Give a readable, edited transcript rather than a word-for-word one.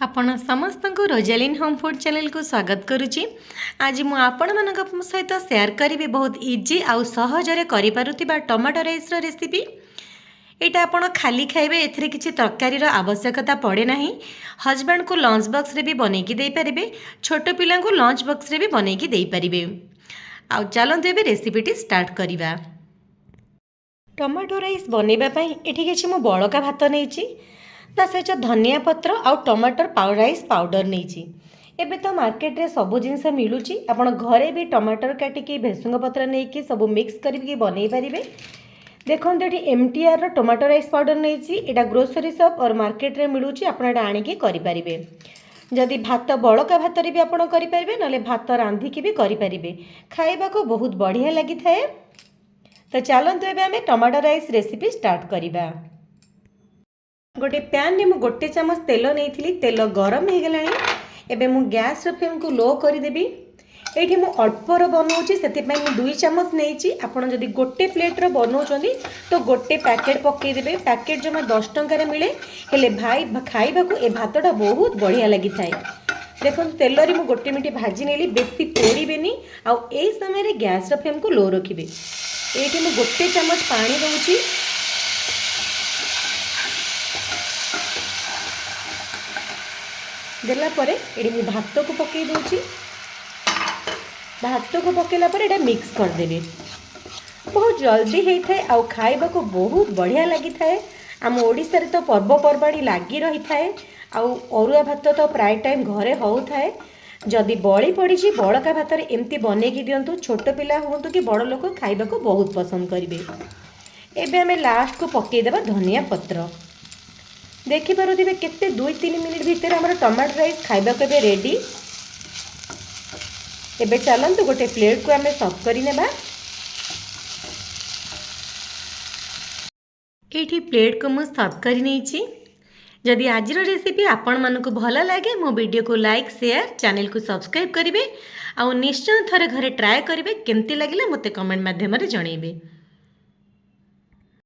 आपण समस्त को रोजालिन होम फूड चैनल को स्वागत करुच्ची। आज मु आपण मान सहित शेयर करी बहुत इजी आउ सहजरे करिपारुथिबा टमाटो राइस रेसिपी। एटा आपण खाली खाइबे, एथिरे किछि तरकारीर आवश्यकता पड़े नाही। हजबैंड को लंच बॉक्स रे भी बनेकी देई परिबे, छोट पिला को लंच बॉक्स रे भी बनेकी देई परिबे। आउ चलंतु एबे रेसिपीटी स्टार्ट करिबा। टमाटो राइस बनैबा पई एठी किछि मु बळका भात नेइछि, ता सहित धनिया पत्र आउ टमाटर राइस पाउडर नहीं। एबे तो मार्केट रे सब जिनस मिलूची, आपण घरे भी टमाटर काटिकी भेसुंग पत्र नहीं सब मिक्स करके बनै पारिबे। देखते ये MTR टमाटो राइस पाउडर नहीं, एटा ग्रोसरी शॉप और मार्केट रे मिलूची, आपण एटा आनिकी करि पारिबे। जदि भात बळका भात रे भी आपण करि पारिबे, नले भात रांधिकी भी करि पारिबे। खाइबा को बहुत बढ़िया लागि थाए। तो चलंतु एबे हमें टमाटो राइस रेसिपी स्टार्ट करिबा। गोटे पैन में मुझे गोटे चामच तेल नहीं, तेल गरम हो गलानी। एबे मु गैस फ्लेम को लो करदेवी। ये मु अल्पर बनाऊँगी से 2 चामच नहीं। आपड़ जदि गोटे प्लेट्र बनाऊँ तो गोटे पैकेट पकईदे। पैकेट जमा 10 टंकार मिले, हेले भाई खाइबा को ए भातटा बहुत बढ़िया लगी थाए। देखो तेल रे मु गोटे मिनट भाजी नेली, बेसी पोड़ेनि। आउ ए समय गैस फ्लेम को लो रखिए। ये मु गोटे चामच पानी दूची। देला परे एडी मु भात को पकई दूची। भात को पकेला पर एटा मिक्स कर देबे। बहुत जल्दी होई थाए आउ खाइबा को बहुत बढ़िया लगी थाए। आम ओडिसा रे तो पर्वपर्वाणी लागी रही थाए। आउ अरुआ भात तो प्राय टाइम घरे होउ थाए। जदि बड़ी पड़ी बड़का भात रे एमती बनेकी दियंतु, छोट पिला होंतु कि बड़ लोक खाइबा को बहुत पसंद करिवे। एबे हमें लास्ट को पकई देबा धनिया पत्र। देखिपे केते 2-3 मिनिट भितर हमर टमाटो राइस खाइबा को रेडी। एबे चलंतु गोटे प्लेट को हमें सर्व करि नेबा। एठी प्लेट को मु सर्व करि नेछि। जदि आज रेसिपी आपण मानको भल लगे, मो वीडियो को लाइक शेयर चैनल को सब्सक्राइब करिवे। आ निश्चय थरे घरे ट्राए करिवे, केमती लागिला मते कमेंट माध्यम रे जणैबे।